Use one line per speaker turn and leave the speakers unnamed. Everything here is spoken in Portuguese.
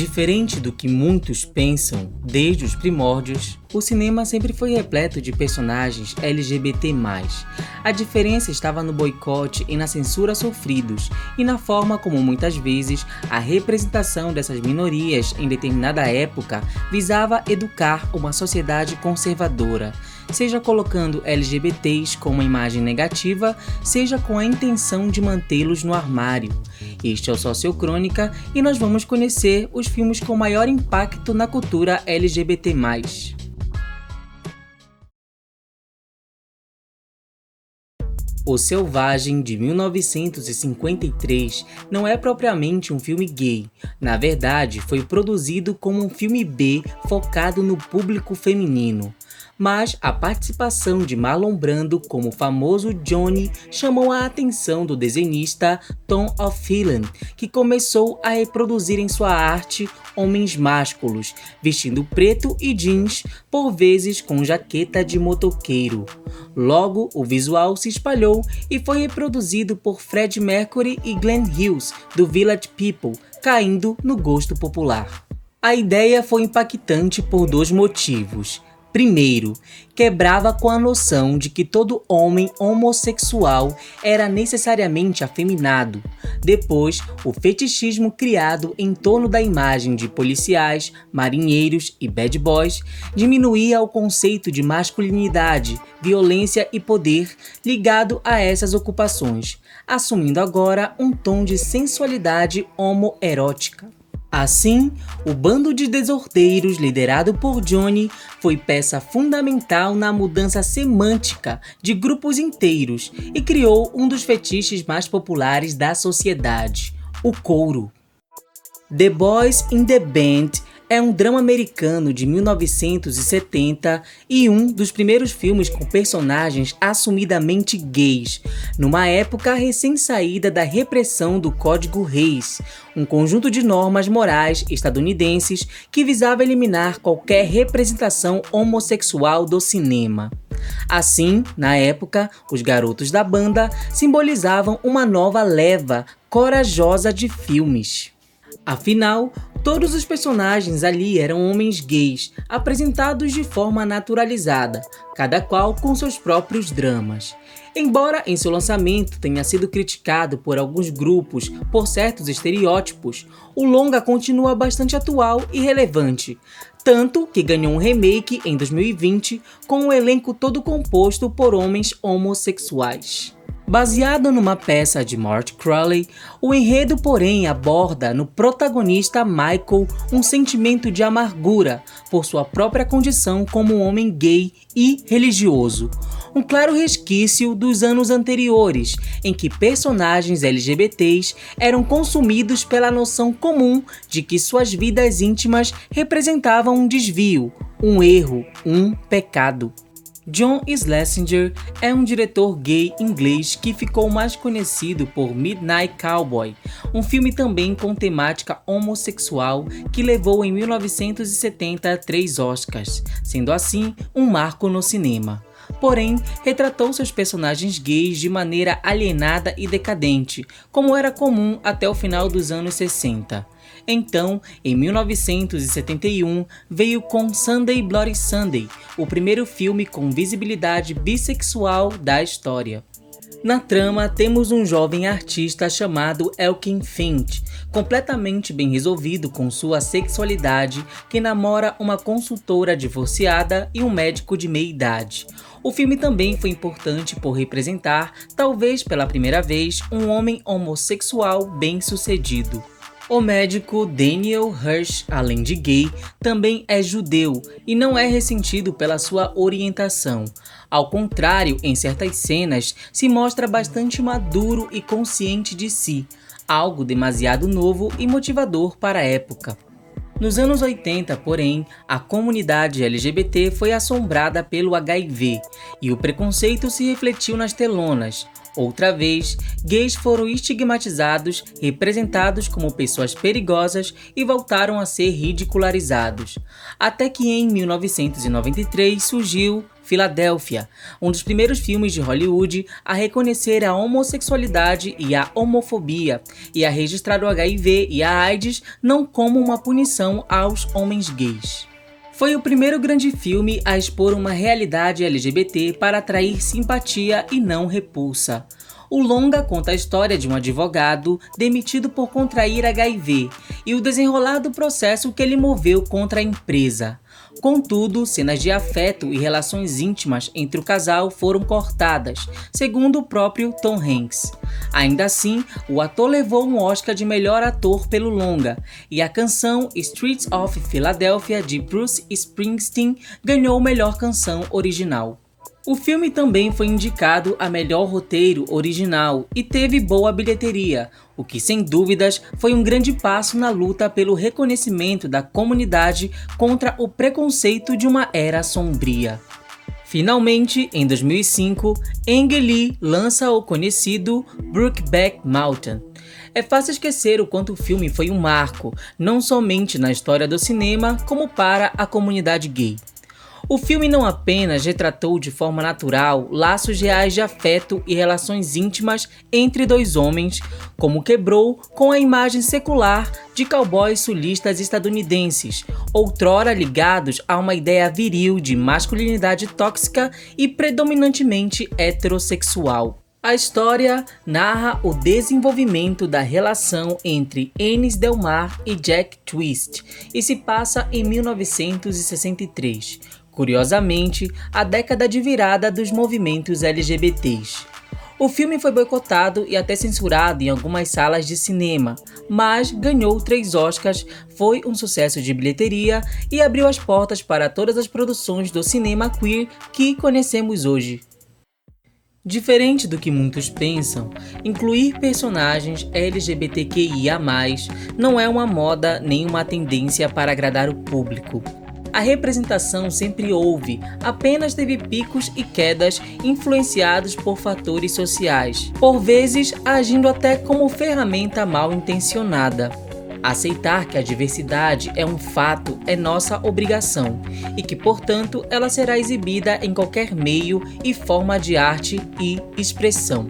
Diferente do que muitos pensam, desde os primórdios, o cinema sempre foi repleto de personagens LGBT+. A diferença estava no boicote e na censura sofridos, e na forma como muitas vezes a representação dessas minorias em determinada época visava educar uma sociedade conservadora, seja colocando LGBTs com uma imagem negativa, seja com a intenção de mantê-los no armário. Este é o Sociocrônica e nós vamos conhecer os filmes com maior impacto na cultura LGBT+. O Selvagem, de 1953, não é propriamente um filme gay. Na verdade, foi produzido como um filme B focado no público feminino. Mas a participação de Marlon Brando como o famoso Johnny chamou a atenção do desenhista Tom O'Phelan, que começou a reproduzir em sua arte homens másculos, vestindo preto e jeans, por vezes com jaqueta de motoqueiro. Logo, o visual se espalhou e foi reproduzido por Freddie Mercury e Glenn Hughes, do Village People, caindo no gosto popular. A ideia foi impactante por dois motivos. Primeiro, quebrava com a noção de que todo homem homossexual era necessariamente afeminado. Depois, o fetichismo criado em torno da imagem de policiais, marinheiros e bad boys diminuía o conceito de masculinidade, violência e poder ligado a essas ocupações, assumindo agora um tom de sensualidade homoerótica. Assim, o bando de desordeiros liderado por Johnny foi peça fundamental na mudança semântica de grupos inteiros e criou um dos fetiches mais populares da sociedade, o couro. The Boys in the Band é um drama americano de 1970 e um dos primeiros filmes com personagens assumidamente gays, numa época recém-saída da repressão do Código Reis, um conjunto de normas morais estadunidenses que visava eliminar qualquer representação homossexual do cinema. Assim, na época, os garotos da banda simbolizavam uma nova leva corajosa de filmes. Afinal, todos os personagens ali eram homens gays, apresentados de forma naturalizada, cada qual com seus próprios dramas. Embora em seu lançamento tenha sido criticado por alguns grupos por certos estereótipos, o longa continua bastante atual e relevante, tanto que ganhou um remake em 2020 com um elenco todo composto por homens homossexuais. Baseado numa peça de Mort Crowley, o enredo, porém, aborda no protagonista Michael um sentimento de amargura por sua própria condição como um homem gay e religioso. Um claro resquício dos anos anteriores, em que personagens LGBTs eram consumidos pela noção comum de que suas vidas íntimas representavam um desvio, um erro, um pecado. John Schlesinger é um diretor gay inglês que ficou mais conhecido por Midnight Cowboy, um filme também com temática homossexual que levou em 1970 3 Oscars, sendo assim um marco no cinema. Porém, retratou seus personagens gays de maneira alienada e decadente, como era comum até o final dos anos 60. Então, em 1971, veio com Sunday Bloody Sunday, o primeiro filme com visibilidade bissexual da história. Na trama, temos um jovem artista chamado Elkin Finch, completamente bem resolvido com sua sexualidade, que namora uma consultora divorciada e um médico de meia-idade. O filme também foi importante por representar, talvez pela primeira vez, um homem homossexual bem-sucedido. O médico Daniel Hirsch, além de gay, também é judeu e não é ressentido pela sua orientação. Ao contrário, em certas cenas, se mostra bastante maduro e consciente de si, algo demasiado novo e motivador para a época. Nos anos 80, porém, a comunidade LGBT foi assombrada pelo HIV e o preconceito se refletiu nas telonas. Outra vez, gays foram estigmatizados, representados como pessoas perigosas e voltaram a ser ridicularizados. Até que em 1993 surgiu Philadelphia, um dos primeiros filmes de Hollywood a reconhecer a homossexualidade e a homofobia, e a registrar o HIV e a AIDS não como uma punição aos homens gays. Foi o primeiro grande filme a expor uma realidade LGBT para atrair simpatia e não repulsa. O longa conta a história de um advogado demitido por contrair HIV e o desenrolar do processo que ele moveu contra a empresa. Contudo, cenas de afeto e relações íntimas entre o casal foram cortadas, segundo o próprio Tom Hanks. Ainda assim, o ator levou um Oscar de melhor ator pelo longa, e a canção Streets of Philadelphia de Bruce Springsteen ganhou melhor canção original. O filme também foi indicado a melhor roteiro original e teve boa bilheteria, o que sem dúvidas foi um grande passo na luta pelo reconhecimento da comunidade contra o preconceito de uma era sombria. Finalmente, em 2005, Ang Lee lança o conhecido Brokeback Mountain. É fácil esquecer o quanto o filme foi um marco, não somente na história do cinema, como para a comunidade gay. O filme não apenas retratou de forma natural laços reais de afeto e relações íntimas entre dois homens, como quebrou com a imagem secular de cowboys sulistas estadunidenses, outrora ligados a uma ideia viril de masculinidade tóxica e predominantemente heterossexual. A história narra o desenvolvimento da relação entre Ennis Del Mar e Jack Twist e se passa em 1963. Curiosamente, a década de virada dos movimentos LGBTs. O filme foi boicotado e até censurado em algumas salas de cinema, mas ganhou 3 Oscars, foi um sucesso de bilheteria e abriu as portas para todas as produções do cinema queer que conhecemos hoje. Diferente do que muitos pensam, incluir personagens LGBTQIA+, não é uma moda nem uma tendência para agradar o público. A representação sempre houve, apenas teve picos e quedas influenciados por fatores sociais, por vezes agindo até como ferramenta mal intencionada. Aceitar que a diversidade é um fato é nossa obrigação e que, portanto, ela será exibida em qualquer meio e forma de arte e expressão.